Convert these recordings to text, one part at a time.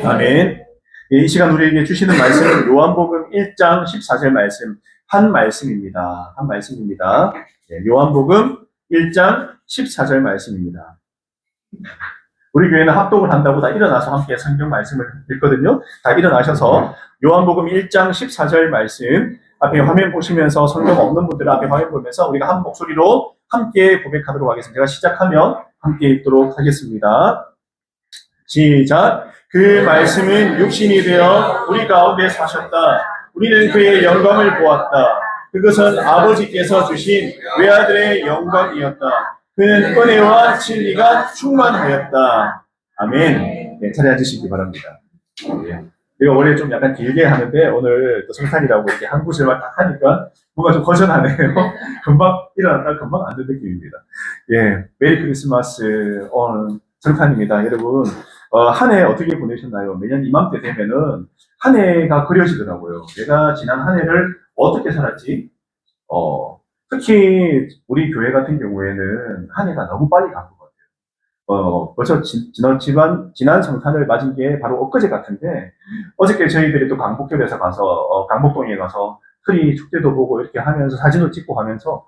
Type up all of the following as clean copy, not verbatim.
아멘. 예, 이 시간 우리에게 주시는 말씀은 요한복음 1장 14절 말씀, 한 말씀입니다. 한 말씀입니다. 예, 요한복음 1장 14절 말씀입니다. 우리 교회는 합독을 한다고 다 일어나서 함께 성경 말씀을 읽거든요. 다 일어나셔서 요한복음 1장 14절 말씀 앞에 화면 보시면서 성경 없는 분들 앞에 화면 보면서 우리가 한 목소리로 함께 고백하도록 하겠습니다. 제가 시작하면 함께 읽도록 하겠습니다. 시작. 그 말씀은 육신이 되어 우리 가운데 사셨다. 우리는 그의 영광을 보았다. 그것은 아버지께서 주신 외아들의 영광이었다. 그는 은혜와 진리가 충만하였다. 아멘. 네, 차례 앉으시기 바랍니다. 네. 제가 원래 좀 약간 길게 하는데 오늘 또 성탄이라고 이렇게 한 구절만 딱 하니까 뭔가 좀 거전하네요. 금방 일어났다 금방 안 된 느낌입니다. 예, 메리 크리스마스 오늘 성탄입니다. 여러분 한 해 어떻게 보내셨나요? 매년 이맘때 되면은 한 해가 그려지더라고요. 내가 지난 한 해를 어떻게 살았지? 특히 우리 교회 같은 경우에는 한 해가 너무 빨리 간 것 같아요. 벌써 지난 성탄을 맞은 게 바로 엊그제 같은데, 어저께 저희들이 또 강북교에서 가서, 강북동에 가서 트리 축제도 보고 이렇게 하면서 사진도 찍고 하면서,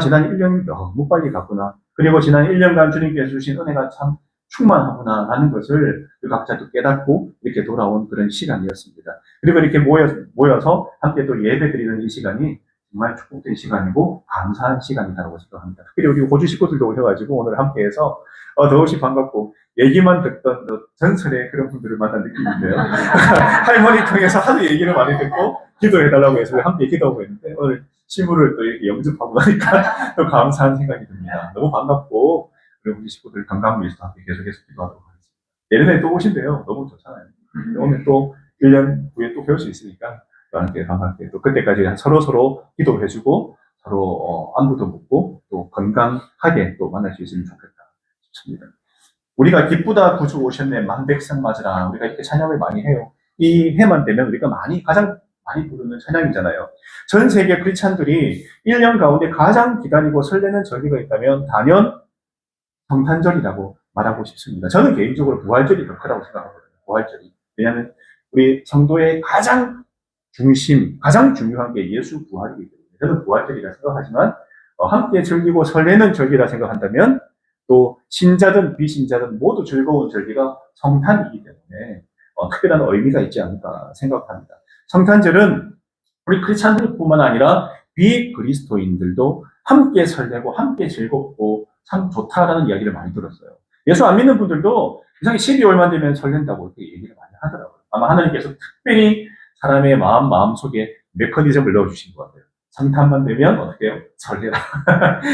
지난 1년이 너무 빨리 갔구나. 그리고 지난 1년간 주님께서 주신 은혜가 참 충만하구나 라는 것을 각자 또 깨닫고 이렇게 돌아온 그런 시간이었습니다. 그리고 이렇게 모여서 함께 또 예배 드리는 이 시간이 정말 축복된 시간이고 감사한 시간이라고 생각합니다. 특히 우리 고주 식구들도 오셔가지고 오늘 함께해서 더욱이 반갑고 얘기만 듣던 전설의 그런 분들을 만난 느낌인데요. 할머니 통해서 하도 얘기를 많이 듣고 기도해달라고 해서 함께 기도하고 있는데 오늘 신부를 또 이렇게 영접하고 나니까 또 감사한 생각이 듭니다. 너무 반갑고 우리 고주 식구들 건강을 위해서 함께 계속해서 기도하도록 하겠습니다. 내년에 또 오신대요. 너무 좋잖아요. 오늘 또 1년 후에 또 배울 수 있으니까 함께 반갑게 또 그때까지 서로 기도해주고 서로 안부도 묻고 또 건강하게 또 만날 수 있으면 좋겠다 싶습니다. 우리가 기쁘다 구주 오셨네 만백성 맞으라 우리가 이렇게 찬양을 많이 해요. 이 해만 되면 우리가 가장 많이 부르는 찬양이잖아요. 전 세계 크리스찬들이 1년 가운데 가장 기다리고 설레는 절기가 있다면 단연 성탄절이라고 말하고 싶습니다. 저는 개인적으로 부활절이 더 크다고 생각하거든요. 부활절이. 왜냐하면 우리 성도의 가장 중요한 게 예수 부활이기 때문에 저는 부활절이라 생각하지만 함께 즐기고 설레는 절기라 생각한다면 또 신자든 비신자든 모두 즐거운 절기가 성탄이기 때문에 특별한 의미가 있지 않을까 생각합니다. 성탄절은 우리 크리스찬들뿐만 아니라 비그리스도인들도 함께 설레고 함께 즐겁고 참 좋다라는 이야기를 많이 들었어요. 예수 안 믿는 분들도 이상하게 12월만 되면 설렌다고 이렇게 얘기를 많이 하더라고요. 아마 하나님께서 특별히 사람의 마음속에 메커니즘을 넣어주신 것 같아요. 성탄만 되면 어떻게 해요? 설레라.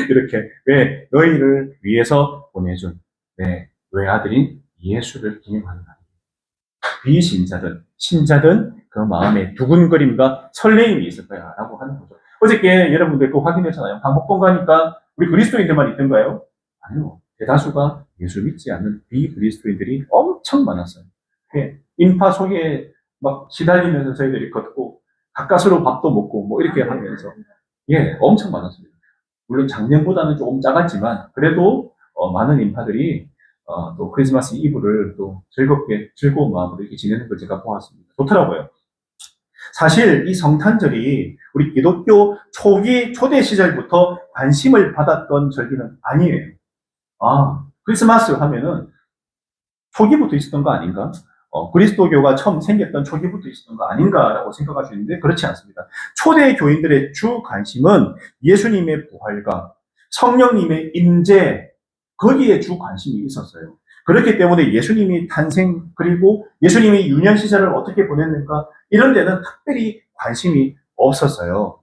이렇게. 왜? 너희를 위해서 보내준 내 외아들인 예수를 기념하는 날입니다. 비신자든 신자든 그 마음에 두근거림과 설레임이 있을 거야 라고 하는 거죠. 어저께 여러분들 또 확인했잖아요. 강북동 가니까 우리 그리스도인들만 있던가요? 아니요. 대다수가 예수 믿지 않는 비그리스도인들이 엄청 많았어요. 인파 속에 막 시달리면서 저희들이 걷고 가까스로 밥도 먹고 뭐 이렇게 하면서 엄청 많았습니다. 물론 작년보다는 조금 작았지만 그래도 많은 인파들이 또 크리스마스 이브를 또 즐거운 마음으로 이렇게 지내는 걸 제가 보았습니다. 좋더라고요. 사실 이 성탄절이 우리 기독교 초대 시절부터 관심을 받았던 절기는 아니에요. 크리스마스 하면은 초기부터 있었던 거 아닌가? 그리스도교가 처음 생겼던 초기부터 있었던 거 아닌가라고 생각할 수 있는데 그렇지 않습니다. 초대 교인들의 주 관심은 예수님의 부활과 성령님의 임재 거기에 주 관심이 있었어요. 그렇기 때문에 예수님이 탄생 그리고 예수님이 유년 시절을 어떻게 보냈는가 이런 데는 특별히 관심이 없었어요.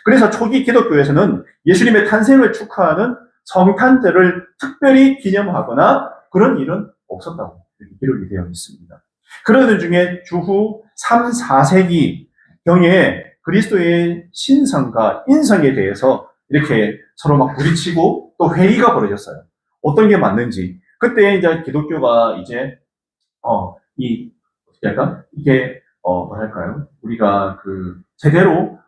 그래서 초기 기독교에서는 예수님의 탄생을 축하하는 성탄절을 특별히 기념하거나 그런 일은 없었다고 기록이 되어 있습니다. 그러던 중에 주후 3, 4세기 경에 그리스도의 신성과 인성에 대해서 이렇게 서로 막 부딪히고 또 회의가 벌어졌어요. 어떤 게 맞는지. 그때 이제 기독교가 이제 어떻게 할까? 이게 뭐랄까요? 우리가 그 제대로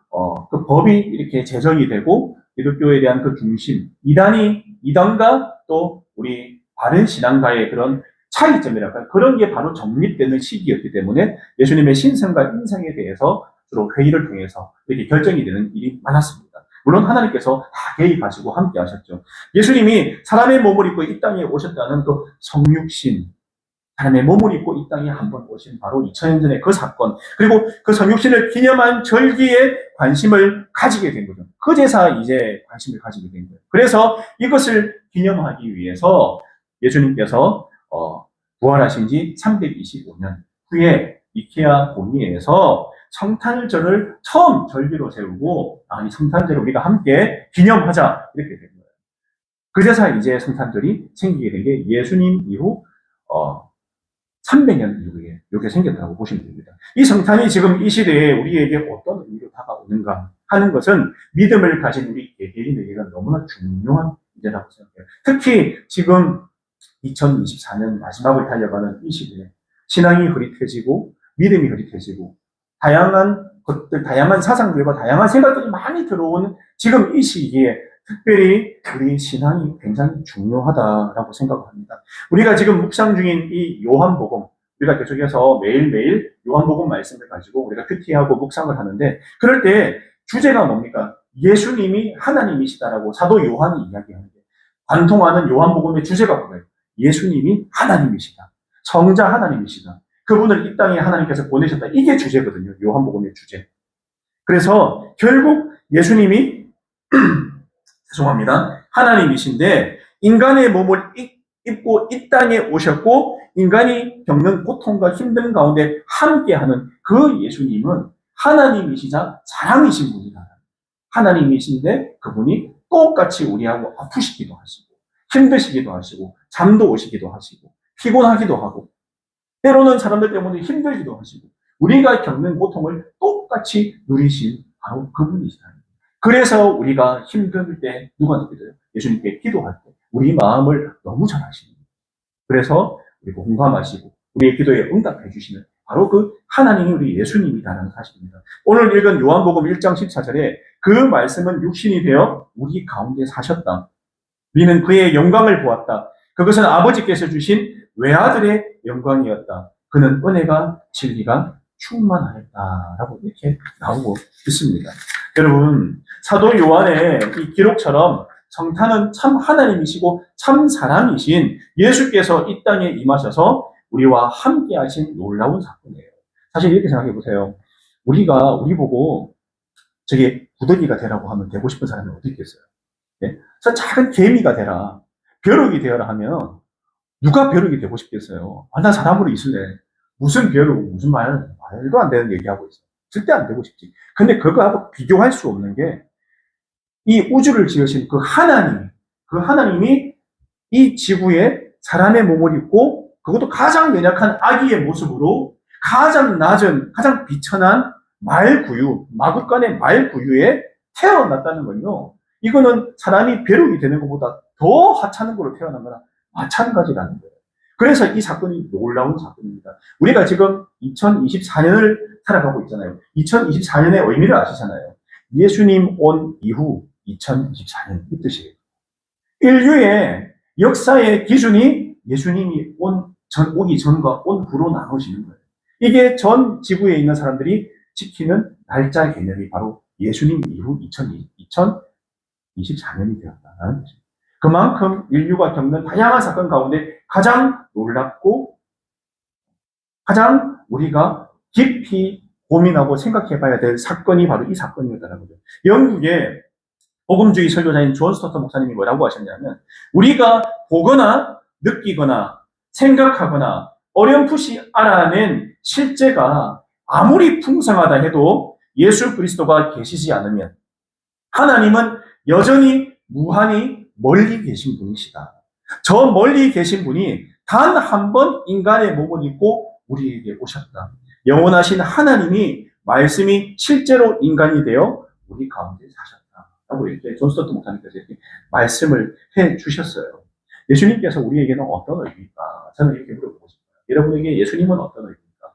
그 법이 이렇게 제정이 되고 기독교에 대한 그 중심, 이단과 또 우리 바른 신앙가의 그런 차이점이랄까요? 그런 게 바로 정립되는 시기였기 때문에 예수님의 신성과 인성에 대해서 주로 회의를 통해서 이렇게 결정이 되는 일이 많았습니다. 물론 하나님께서 다 개입하시고 함께 하셨죠. 예수님이 사람의 몸을 입고 이 땅에 오셨다는 그 성육신, 사람의 몸을 입고 이 땅에 한 번 오신 바로 2000년 전의 그 사건, 그리고 그 성육신을 기념한 절기에 관심을 가지게 된 거죠. 그제서 이제 관심을 가지게 된 거예요. 그래서 이것을 기념하기 위해서 예수님께서 부활하신 지 325년 후에 이케아 본위에서 성탄절을 처음 절기로 세우고, 아니 성탄절을 우리가 함께 기념하자 이렇게 된 거예요. 그제서 이제 성탄절이 생기게 된 게 예수님 이후 300년 이후에 이렇게 생겼다고 보시면 됩니다. 이 성탄이 지금 이 시대에 우리에게 어떤 의미로 다가오는가 하는 것은 믿음을 가진 우리 개개인에게는 너무나 중요한 문제라고 생각해요. 특히 지금 2024년 마지막을 달려가는 이 시대에 신앙이 흐릿해지고 믿음이 흐릿해지고 다양한 것들, 다양한 사상들과 다양한 생각들이 많이 들어오는 지금 이 시기에 특별히 우리 신앙이 굉장히 중요하다라고 생각합니다. 우리가 지금 묵상 중인 이 요한복음, 우리가 계속해서 매일매일 요한복음 말씀을 가지고 우리가 큐티하고 묵상을 하는데, 그럴 때 주제가 뭡니까? 예수님이 하나님이시다라고 사도 요한이 이야기하는데, 관통하는 요한복음의 주제가 뭐예요? 예수님이 하나님이시다. 성자 하나님이시다. 그분을 이 땅에 하나님께서 보내셨다. 이게 주제거든요. 요한복음의 주제. 그래서 결국 예수님이 죄송합니다. 하나님이신데 인간의 몸을 입고 이 땅에 오셨고 인간이 겪는 고통과 힘든 가운데 함께하는 그 예수님은 하나님이시자 사람이신 분이다. 하나님이신데 그분이 똑같이 우리하고 아프시기도 하시고 힘드시기도 하시고 잠도 오시기도 하시고 피곤하기도 하고 때로는 사람들 때문에 힘들기도 하시고 우리가 겪는 고통을 똑같이 누리신 바로 그분이시다. 그래서 우리가 힘들 때 누가 느껴져요? 예수님께 기도할 때 우리 마음을 너무 잘 아시는 거예요. 그래서 우리가 공감하시고 우리의 기도에 응답해 주시는 바로 그 하나님이 우리 예수님이다라는 사실입니다. 오늘 읽은 요한복음 1장 14절에 그 말씀은 육신이 되어 우리 가운데 사셨다. 우리는 그의 영광을 보았다. 그것은 아버지께서 주신 외아들의 영광이었다. 그는 은혜가 진리가 충만하였다라고 이렇게 나오고 있습니다. 여러분, 사도 요한의 이 기록처럼 성탄은 참 하나님이시고 참 사람이신 예수께서 이 땅에 임하셔서 우리와 함께 하신 놀라운 사건이에요. 사실 이렇게 생각해 보세요. 우리가 우리 보고 저게 구더기가 되라고 하면 되고 싶은 사람이 어디 있겠어요? 네? 저 작은 개미가 되라, 벼룩이 되어라 하면 누가 벼룩이 되고 싶겠어요? 난 사람으로 있을래. 무슨 벼룩, 무슨 말도 안 되는 얘기하고 있어. 절대 안 되고 싶지. 근데 그거하고 비교할 수 없는 게 이 우주를 지으신 그 하나님이 이 지구에 사람의 몸을 입고 그것도 가장 연약한 아기의 모습으로 가장 낮은, 가장 비천한 말구유, 마구간의 말구유에 태어났다는 건요. 이거는 사람이 벼룩이 되는 것보다 더 하찮은 걸로 태어난 거나 마찬가지라는 거예요. 그래서 이 사건이 놀라운 사건입니다. 우리가 지금 2024년을 살아가고 있잖아요. 2024년의 의미를 아시잖아요. 예수님 온 이후 2024년 이 뜻이에요. 인류의 역사의 기준이 예수님이 오기 전과 온 후로 나눠지는 거예요. 이게 전 지구에 있는 사람들이 지키는 날짜 개념이 바로 예수님 이후 2024년이 되었다는 거죠. 그만큼 인류가 겪는 다양한 사건 가운데 가장 놀랍고 가장 우리가 깊이 고민하고 생각해 봐야 될 사건이 바로 이 사건이었다는 거죠. 영국의 복음주의 설교자인 존 스토터 목사님이 뭐라고 하셨냐면 우리가 보거나 느끼거나 생각하거나 어렴풋이 알아낸 실제가 아무리 풍성하다 해도 예수 그리스도가 계시지 않으면 하나님은 여전히 무한히 멀리 계신 분이시다. 저 멀리 계신 분이 단 한 번 인간의 몸을 입고 우리에게 오셨다. 영원하신 하나님이 말씀이 실제로 인간이 되어 우리 가운데 사셨다. 라고 이렇게 존 스토트 목사님께서 이렇게 말씀을 해 주셨어요. 예수님께서 우리에게는 어떤 의미일까? 저는 이렇게 물어보고 싶어요. 여러분에게 예수님은 어떤 의미일까?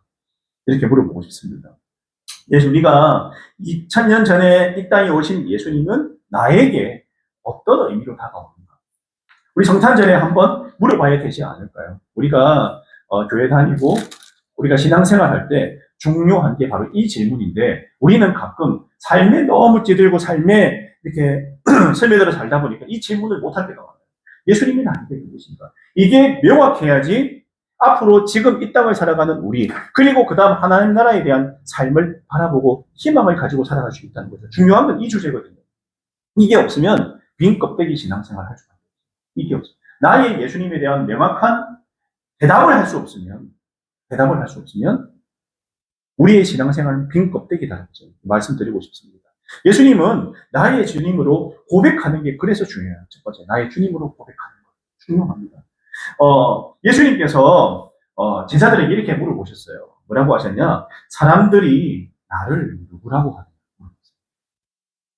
이렇게 물어보고 싶습니다. 우리가 2000년 전에 이 땅에 오신 예수님은 나에게 어떤 의미로 다가오는가? 우리 성탄절에 한번 물어봐야 되지 않을까요? 우리가 교회 다니고 우리가 신앙생활 할 때 중요한 게 바로 이 질문인데, 우리는 가끔 삶에 너무 찌들고 삶에 이렇게 스며들어 살다 보니까 이 질문을 못할 때가 많아요. 예수님이 나한테 누구신가? 이게 명확해야지 앞으로 지금 이 땅을 살아가는 우리, 그리고 그 다음 하나님 나라에 대한 삶을 바라보고 희망을 가지고 살아갈 수 있다는 거죠. 중요한 건 이 주제거든요. 이게 없으면 빈 껍데기 신앙생활 할 수가 없어요. 이게 없어요. 나의 예수님에 대한 명확한 대답을 할 수 없으면 우리의 신앙생활은 빈 껍데기다. 말씀드리고 싶습니다. 예수님은 나의 주님으로 고백하는 게 그래서 중요해요. 첫 번째, 나의 주님으로 고백하는 거 중요합니다. 예수님께서 제자들에게 이렇게 물어보셨어요. 뭐라고 하셨냐? 사람들이 나를 누구라고 하느냐?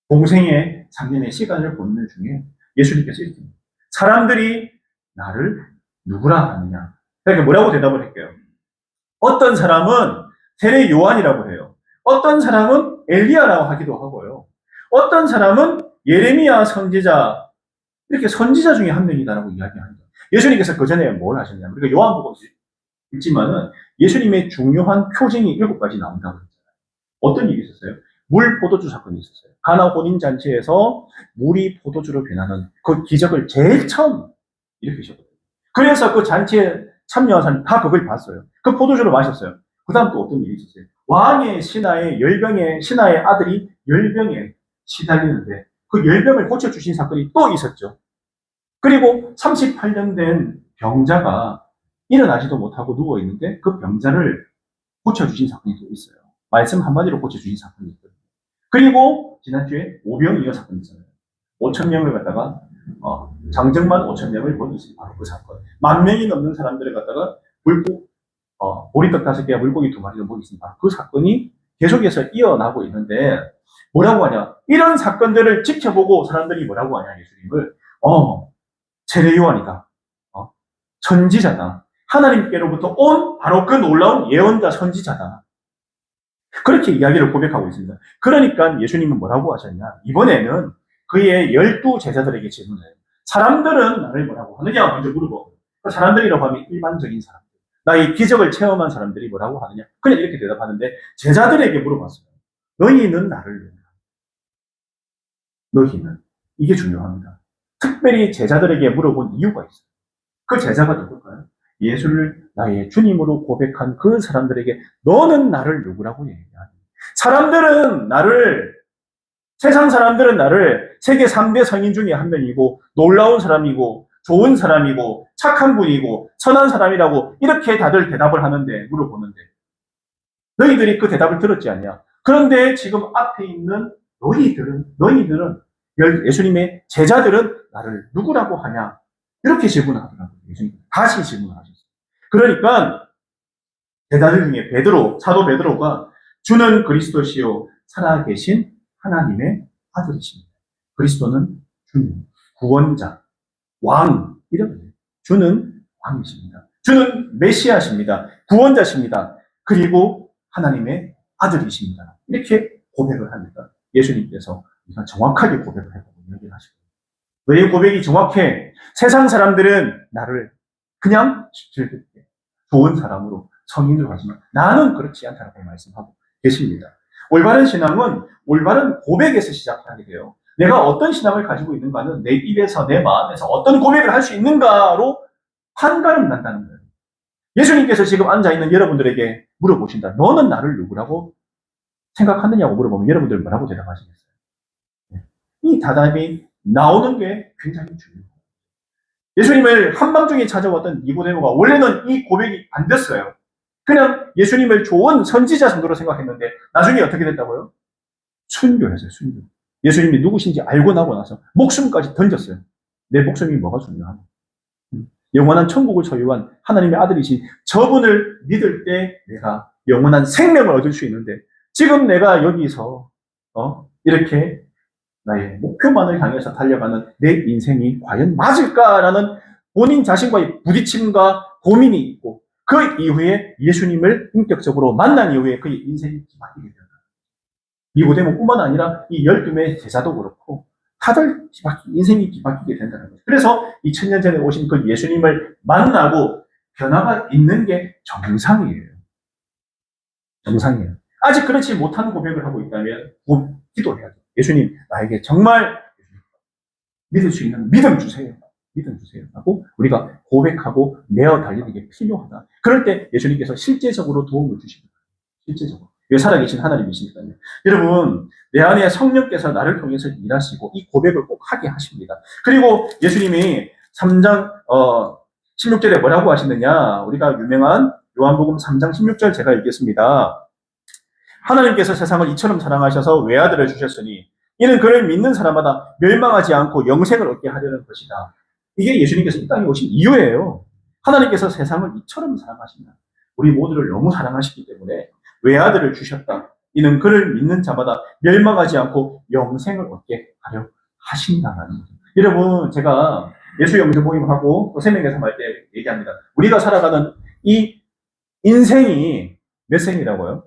공생의 3년의 시간을 보내는 중에 예수님께서 이렇게 사람들이 나를 누구라 하느냐? 그러니까 뭐라고 대답을 할게요? 어떤 사람은 세례 요한이라고 해요. 어떤 사람은 엘리야라고 하기도 하고요. 어떤 사람은 예레미야 선지자, 이렇게 선지자 중에 한 명이다라고 이야기합니다. 예수님께서 그 전에 뭘 하셨냐면, 우리가 요한복음 있지만은 예수님의 중요한 표징이 7가지 나온다고 했잖아요. 어떤 일이 있었어요? 물 포도주 사건이 있었어요. 가나 혼인 잔치에서 물이 포도주로 변하는 그 기적을 제일 처음 일으키셨거든요. 그래서 그 잔치에 참여한 사람이 다 그걸 봤어요. 그 포도주를 마셨어요. 그 다음 또 어떤 일이 있었어요? 왕의 신하의 신하의 아들이 열병에 시달리는데 그 열병을 고쳐주신 사건이 또 있었죠. 그리고 38년 된 병자가 일어나지도 못하고 누워있는데 그 병자를 고쳐주신 사건이 또 있어요. 말씀 한마디로 고쳐주신 사건이 있거든요. 그리고 지난주에 오병이어 사건이 있잖아요. 5,000명을 갖다가 장정만 5,000명을 먹이신 바로 그 사건. 10,000명이 넘는 사람들을 갖다가 보리떡 5개와 물고기 2마리를 먹이신 바로 그 사건이 계속해서 이어나고 있는데, 뭐라고 하냐? 이런 사건들을 지켜보고 사람들이 뭐라고 하냐? 예수님을 세례 요한이다. 선지자다. 하나님께로부터 온 바로 그 놀라운 예언자 선지자다. 그렇게 이야기를 고백하고 있습니다. 그러니까 예수님은 뭐라고 하셨냐? 이번에는 그의 12 제자들에게 질문해요. 사람들은 나를 뭐라고 하느냐? 먼저 물어보고. 그 사람들이라고 하면 일반적인 사람들. 나의 기적을 체험한 사람들이 뭐라고 하느냐? 그냥 이렇게 대답하는데, 제자들에게 물어봤어요. 너희는 나를 누구냐? 너희는. 이게 중요합니다. 특별히 제자들에게 물어본 이유가 있어요. 그 제자가 누굴까요? 예수를 나의 주님으로 고백한 그 사람들에게 너는 나를 누구라고 얘기하니? 세상 사람들은 나를 세계 3대 성인 중에 한 명이고 놀라운 사람이고 좋은 사람이고 착한 분이고 선한 사람이라고 이렇게 다들 대답을 하는데, 물어보는데 너희들이 그 대답을 들었지 않냐? 그런데 지금 앞에 있는 너희들은 예수님의 제자들은 나를 누구라고 하냐? 이렇게 질문을 하더라고요. 예수님 다시 질문을 하셨어요. 그러니까 제자들 중에 사도 베드로가 주는 그리스도시요 살아계신 하나님의 아들이십니다. 그리스도는 주님, 구원자, 왕, 이런 주는 왕이십니다. 주는 메시아십니다. 구원자십니다. 그리고 하나님의 아들이십니다. 이렇게 고백을 합니다. 예수님께서 정확하게 고백을 해보고 얘기를 하시고, 너의 고백이 정확해. 세상 사람들은 나를 그냥 즐겁게 좋은 사람으로, 성인으로 하지만 나는 그렇지 않다고 말씀하고 계십니다. 올바른 신앙은 올바른 고백에서 시작하게 돼요. 내가 어떤 신앙을 가지고 있는가는 내 입에서, 내 마음에서 어떤 고백을 할 수 있는가로 판가름 난다는 거예요. 예수님께서 지금 앉아있는 여러분들에게 물어보신다. 너는 나를 누구라고 생각하느냐고 물어보면 여러분들 뭐라고 대답하시겠어요? 이 대답이 나오는 게 굉장히 중요해요. 예수님을 한밤중에 찾아왔던 니고데모가 원래는 이 고백이 안 됐어요. 그냥 예수님을 좋은 선지자 정도로 생각했는데 나중에 어떻게 됐다고요? 순교했어요. 순교. 예수님이 누구신지 알고 나고 나서 목숨까지 던졌어요. 내 목숨이 뭐가 중요하냐? 영원한 천국을 소유한 하나님의 아들이신 저분을 믿을 때 내가 영원한 생명을 얻을 수 있는데, 지금 내가 여기서 이렇게 나의 목표만을 향해서 달려가는 내 인생이 과연 맞을까라는 본인 자신과의 부딪힘과 고민이 있고, 그 이후에 예수님을 인격적으로 만난 이후에 그의 인생이 바뀌게 된다. 니고데모뿐만 아니라 이 12명의 제자도 그렇고 다들 인생이 뒤바뀌게 된다는 거죠. 그래서 2000년 전에 오신 그 예수님을 만나고 변화가 있는 게 정상이에요. 정상이에요. 아직 그렇지 못한 고백을 하고 있다면 기도해야죠. 예수님, 나에게 정말 믿을 수 있는 믿음 주세요. 믿음 주세요. 하고 우리가 고백하고 내어 달리는 게 필요하다. 그럴 때 예수님께서 실제적으로 도움을 주십니다. 실제적으로. 왜 살아계신 하나님이시니까요. 여러분, 내 안에 성령께서 나를 통해서 일하시고 이 고백을 꼭 하게 하십니다. 그리고 예수님이 3장 16절에 뭐라고 하시느냐. 우리가 유명한 요한복음 3장 16절 제가 읽겠습니다. 하나님께서 세상을 이처럼 사랑하셔서 외아들을 주셨으니 이는 그를 믿는 사람마다 멸망하지 않고 영생을 얻게 하려는 것이다. 이게 예수님께서 이 땅에 오신 이유예요. 하나님께서 세상을 이처럼 사랑하신다. 우리 모두를 너무 사랑하시기 때문에 외아들을 주셨다. 이는 그를 믿는 자마다 멸망하지 않고 영생을 얻게 하려 하신다는 거죠. 여러분, 제가 예수 영접 모임하고 또 생명의 삶 할 때 얘기합니다. 우리가 살아가는 이 인생이 몇 생이라고요?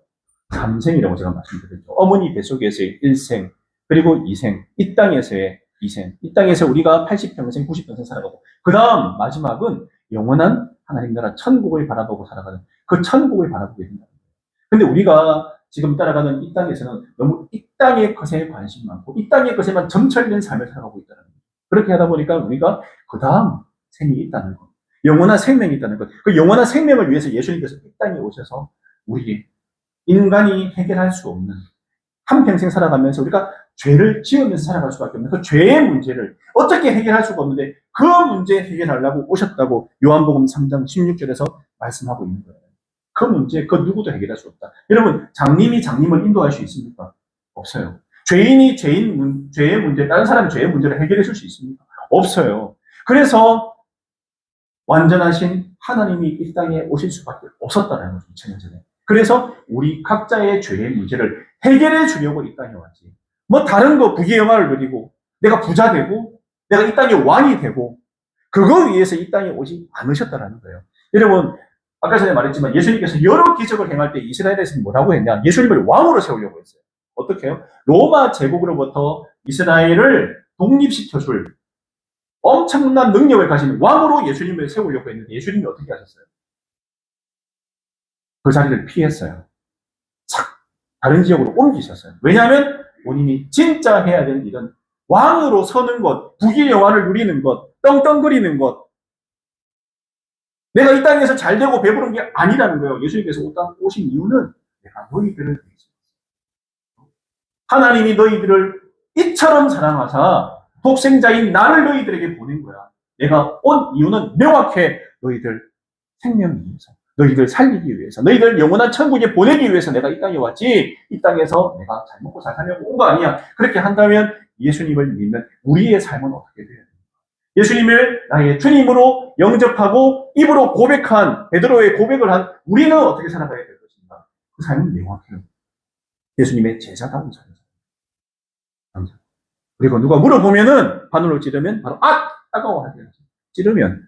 3생이라고 제가 말씀드렸죠. 어머니 뱃속에서의 1생, 그리고 2생, 이 땅에서의 2생. 이 땅에서 우리가 80평생, 90평생 살아가고, 그 다음 마지막은 영원한 하나님 나라 천국을 바라보고 살아가는 그 천국을 바라보게 된다. 근데 우리가 지금 따라가는 이 땅에서는 너무 이 땅의 것에 관심 많고, 이 땅의 것에만 점철된 삶을 살아가고 있다는 거예요. 그렇게 하다 보니까 우리가 그 다음 생이 있다는 것, 영원한 생명이 있다는 것, 그 영원한 생명을 위해서 예수님께서 이 땅에 오셔서 우리 인간이 해결할 수 없는 한평생 살아가면서 우리가 죄를 지으면서 살아갈 수밖에 없는 그 죄의 문제를 어떻게 해결할 수가 없는데 그 문제 해결하려고 오셨다고 요한복음 3장 16절에서 말씀하고 있는 거예요. 그 문제, 그 누구도 해결할 수 없다. 여러분, 장님이 장님을 인도할 수 있습니까? 없어요. 죄인이 죄의 문제, 다른 사람의 죄의 문제를 해결해 줄 수 있습니까? 없어요. 그래서 완전하신 하나님이 이 땅에 오실 수밖에 없었다는 거죠. 2000년 전에. 그래서 우리 각자의 죄의 문제를 해결해 주려고 이 땅에 왔지. 뭐 다른 거 부귀 영화를 누리고 내가 부자 되고 내가 이 땅의 왕이 되고 그거 위해서 이 땅에 오지 않으셨다는 거예요. 여러분, 아까 전에 말했지만 예수님께서 여러 기적을 행할 때 이스라엘에서는 뭐라고 했냐? 예수님을 왕으로 세우려고 했어요. 어떻게 해요? 로마 제국으로부터 이스라엘을 독립시켜줄 엄청난 능력을 가진 왕으로 예수님을 세우려고 했는데 예수님이 어떻게 하셨어요? 그 자리를 피했어요. 다른 지역으로 옮기셨어요. 왜냐하면 본인이 진짜 해야 될 일은 왕으로 서는 것, 부귀 영화를 누리는 것, 떵떵거리는 것, 내가 이 땅에서 잘 되고 배부른 게 아니라는 거예요. 예수님께서 오신 이유는 내가 너희들을 위해서. 하나님이 너희들을 이처럼 사랑하사 독생자인 나를 너희들에게 보낸 거야. 내가 온 이유는 명확해. 너희들 생명을 위해서, 너희들 살리기 위해서, 너희들 영원한 천국에 보내기 위해서 내가 이 땅에 왔지, 이 땅에서 내가 잘 먹고 잘 살려고 온 거 아니야. 그렇게 한다면 예수님을 믿는 우리의 삶은 어떻게 돼야 됩니까? 예수님을 나의 주님으로 영접하고 입으로 고백한, 베드로의 고백을 한 우리는 어떻게 살아가야 될 것인가? 그 삶은 명확해요. 예수님의 제자다운 삶이죠. 그리고 누가 물어보면은 바늘로 찌르면 바로 따가워하게 하죠. 찌르면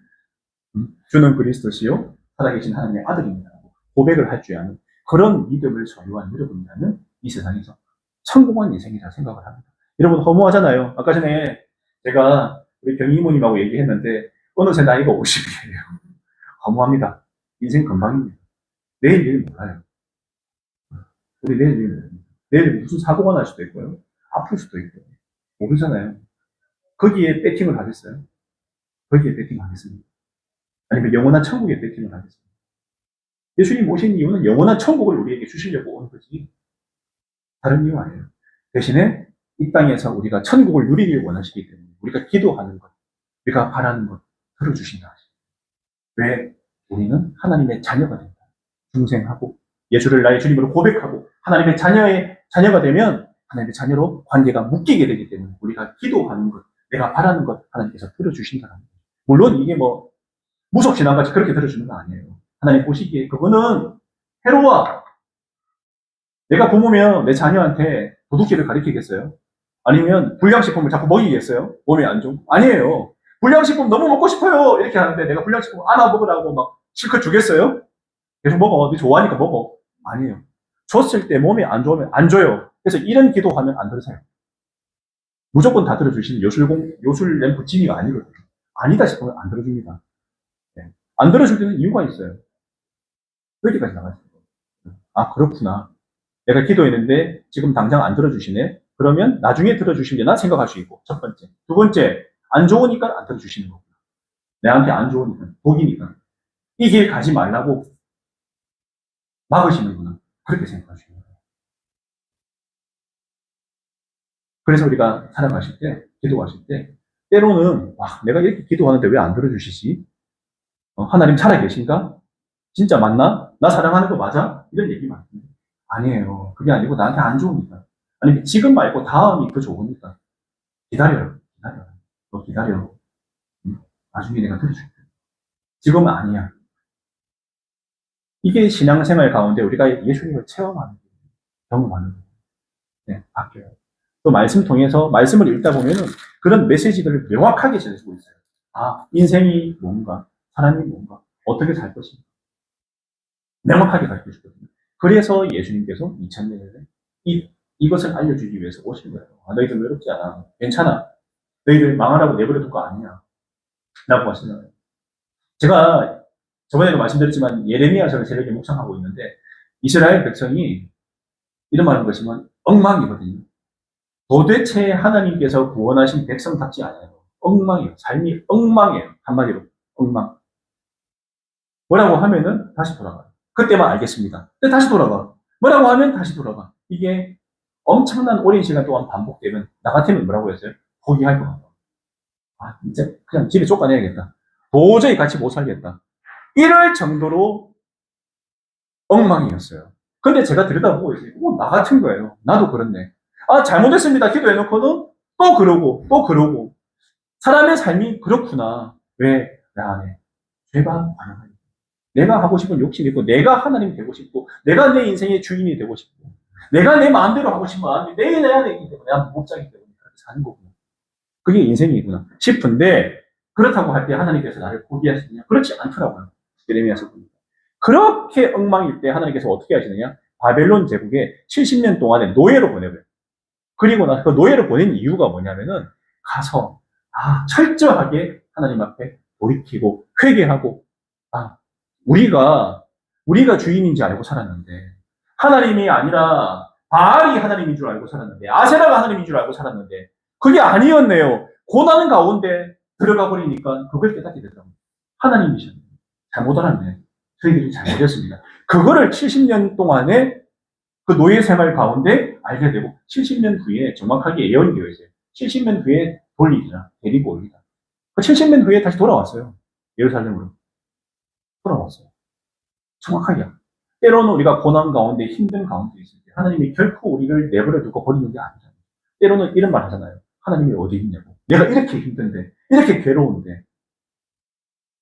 주는 그리스도시요 살아계신 하나님의 아들입니다. 고백을 할 줄 아는 그런 믿음을 소유한 여러분이라면 이 세상에서 성공한 인생이라 생각을 합니다. 여러분 허무하잖아요. 아까 전에 제가 우리 병희 이모님하고 얘기했는데 어느새 나이가 50이에요. 허무합니다. 인생 금방입니다. 내일 일 몰라요. 우리 내일 일 몰라요. 내일 무슨 사고가 날 수도 있고요. 아플 수도 있고요. 모르잖아요. 거기에 배팅을 하겠어요? 거기에 배팅하겠습니다. 아니면 영원한 천국에 배팅을 하겠습니다. 예수님 오신 이유는 영원한 천국을 우리에게 주시려고 오는 거지. 다른 이유 아니에요. 대신에 이 땅에서 우리가 천국을 누리길 원하시기 때문에 우리가 기도하는 것, 우리가 바라는 것 들어주신다 하시죠. 왜? 우리는 하나님의 자녀가 된다. 중생하고 예수를 나의 주님으로 고백하고 하나님의 자녀가 되면 하나님의 자녀로 관계가 묶이게 되기 때문에 우리가 기도하는 것, 내가 바라는 것 하나님께서 들어주신다는 거예요. 물론 이게 뭐 무속신앙같이 그렇게 들어주는 거 아니에요. 하나님 보시기에 그거는 해로워. 내가 부모면 내 자녀한테 도둑질을 가르치겠어요? 아니면 불량식품을 자꾸 먹이겠어요? 몸에 안 좋은? 아니에요. 불량식품 너무 먹고 싶어요. 이렇게 하는데 내가 불량식품 하나 먹으라고 막 실컷 주겠어요? 계속 먹어. 네 좋아하니까 먹어. 아니에요. 줬을 때 몸이 안 좋으면 안 줘요. 그래서 이런 기도하면 안 들으세요. 무조건 다 들어주시는 요술 램프 진이가 아니거든요. 아니다 싶으면 안 들어줍니다. 네. 안 들어줄 때는 이유가 있어요. 여기까지 나가요. 아, 그렇구나. 내가 기도했는데 지금 당장 안 들어주시네? 그러면 나중에 들어주시면 되나 생각할 수 있고, 첫 번째. 두 번째, 안 좋으니까 안 들어주시는 거구나. 내한테 안 좋으니까, 복이니까. 이 길 가지 말라고 막으시는구나. 그렇게 생각하시는 거예요. 그래서 우리가 살아가실 때, 기도하실 때, 때로는, 와, 내가 이렇게 기도하는데 왜 안 들어주시지? 하나님 살아계신가? 진짜 맞나? 나 사랑하는 거 맞아? 이런 얘기 많습니다. 아니에요. 그게 아니고 나한테 안 좋으니까. 아니, 지금 말고 다음이 더 좋으니까. 기다려요. 기다려. 너 기다려. 나중에 내가 들어줄게. 지금은 아니야. 이게 신앙생활 가운데 우리가 예수님을 체험하는 거예요. 경험하는 거예요. 네, 바뀌어요. 또 말씀 통해서 말씀을 읽다 보면은 그런 메시지들을 명확하게 전해주고 있어요. 아, 인생이 뭔가, 사람이 뭔가, 어떻게 살 것인가. 명확하게 가르쳐 주거든요. 그래서 예수님께서 2000년 전에 이것을 알려주기 위해서 오신 거예요. 아, 너희들 외롭지 않아. 괜찮아. 너희들 망하라고 내버려둘 거 아니야. 라고 하시잖아요. 제가 저번에도 말씀드렸지만 예레미야서를 새벽에 묵상하고 있는데 이스라엘 백성이 이런 말인 것이면 엉망이거든요. 도대체 하나님께서 구원하신 백성답지 않아요. 엉망이에요. 삶이 엉망이에요. 한마디로 엉망. 뭐라고 하면은 다시 돌아가요. 그때만 알겠습니다. 근데 다시 돌아가. 뭐라고 하면 다시 돌아가. 이게 엄청난 오랜 시간 동안 반복되면 나 같으면 뭐라고 했어요? 포기할 것 같아. 아, 이제 그냥 집에 쫓아내야겠다. 도저히 같이 못 살겠다. 이럴 정도로 엉망이었어요. 근데 제가 들여다보고 있어요. 나 같은 거예요. 나도 그렇네. 아, 잘못했습니다. 기도해놓고는 또 그러고, 또 그러고. 사람의 삶이 그렇구나. 왜? 내 안에 죄가 많아요. 내가 하고 싶은 욕심이 있고, 내가 하나님 되고 싶고, 내가 내 인생의 주인이 되고 싶고, 내가 내 마음대로 하고 싶은 마음이 내 안에 있기 때문에, 내가 목자기 때문에 그렇게 사는 거구나. 그게 인생이구나 싶은데, 그렇다고 할 때 하나님께서 나를 포기하시느냐? 그렇지 않더라고요. 예레미야서 보니까. 그렇게 엉망일 때 하나님께서 어떻게 하시느냐? 바벨론 제국에 70년 동안의 노예로 보내버려요. 그리고 나서 그 노예로 보낸 이유가 뭐냐면은, 가서, 철저하게 하나님 앞에 돌이키고, 회개하고, 우리가 주인인지 알고 살았는데, 하나님이 아니라 바알이 하나님인 줄 알고 살았는데, 아세라가 하나님인 줄 알고 살았는데, 그게 아니었네요. 고난 가운데 들어가 버리니까 그걸 깨닫게 되더라고요. 하나님이셨네요. 잘못 알았네. 저희들이 잘못했습니다. 그거를 70년 동안의 그 노예 생활 가운데 알게 되고, 70년 후에 정확하게 예언되어 있어요. 70년 후에 돌리리라, 데리고 오리라. 그 70년 후에 다시 돌아왔어요. 예루살렘으로. 돌아왔어요. 정확하게. 때로는 우리가 고난 가운데 힘든 가운데 있을 때 하나님이 결코 우리를 내버려 두고 버리는 게 아니잖아요. 때로는 이런 말 하잖아요. 하나님이 어디 있냐고. 내가 이렇게 힘든데, 이렇게 괴로운데,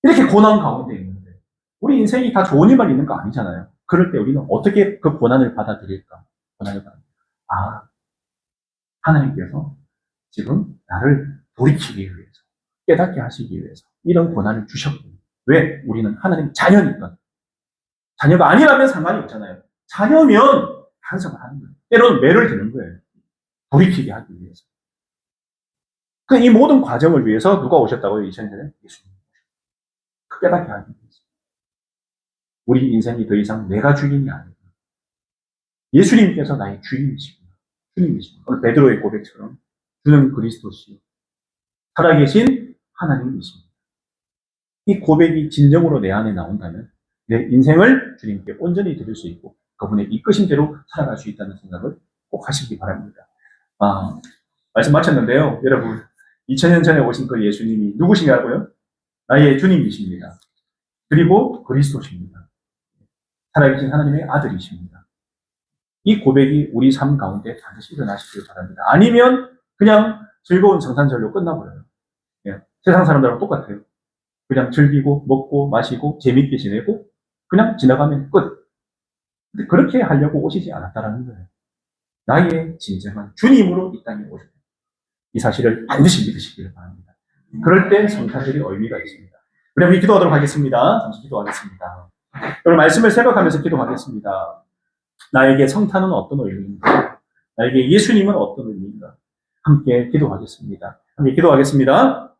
이렇게 고난 가운데 있는데, 우리 인생이 다 좋은 일만 있는 거 아니잖아요. 그럴 때 우리는 어떻게 그 고난을 받아들일까? 고난을 받아들일까? 하나님께서 지금 나를 돌이키기 위해서, 깨닫게 하시기 위해서 이런 고난을 주셨군요. 왜? 우리는 하나님 자녀니까. 자녀가 아니라면 상관이 없잖아요. 자녀면 반성을 하는 거예요. 때로는 매를 드는 거예요. 돌이키게 하기 위해서. 이 모든 과정을 위해서 누가 오셨다고요? 2000년에? 예수님. 깨닫게 하기 위해서. 우리 인생이 더 이상 내가 주인이 아니고 예수님께서 나의 주인이시구나. 주님이시구나. 오늘 베드로의 고백처럼 주는 그리스도시요. 살아계신 하나님이십니다. 이 고백이 진정으로 내 안에 나온다면 내 인생을 주님께 온전히 드릴 수 있고 그분의 이끄신 대로 살아갈 수 있다는 생각을 꼭 하시기 바랍니다. 말씀 마쳤는데요. 여러분, 2000년 전에 오신 그 예수님이 누구시냐고요? 나의 주님이십니다. 그리고 그리스도십니다. 살아계신 하나님의 아들이십니다. 이 고백이 우리 삶 가운데 반드시 일어나시길 바랍니다. 아니면 그냥 즐거운 성탄절로 끝나버려요. 세상 사람들하고 똑같아요. 그냥 즐기고 먹고 마시고 재밌게 지내고 그냥 지나가면 끝. 근데 그렇게 하려고 오시지 않았다라는 거예요. 나의 진정한 주님으로 이 땅에 오셨다. 이 사실을 반드시 믿으시길 바랍니다. 그럴 때 성탄절이 의미가 있습니다. 우리 기도하도록 하겠습니다. 잠시 기도하겠습니다. 오늘 말씀을 생각하면서 기도하겠습니다. 나에게 성탄은 어떤 의미인가? 나에게 예수님은 어떤 의미인가? 함께 기도하겠습니다. 함께 기도하겠습니다.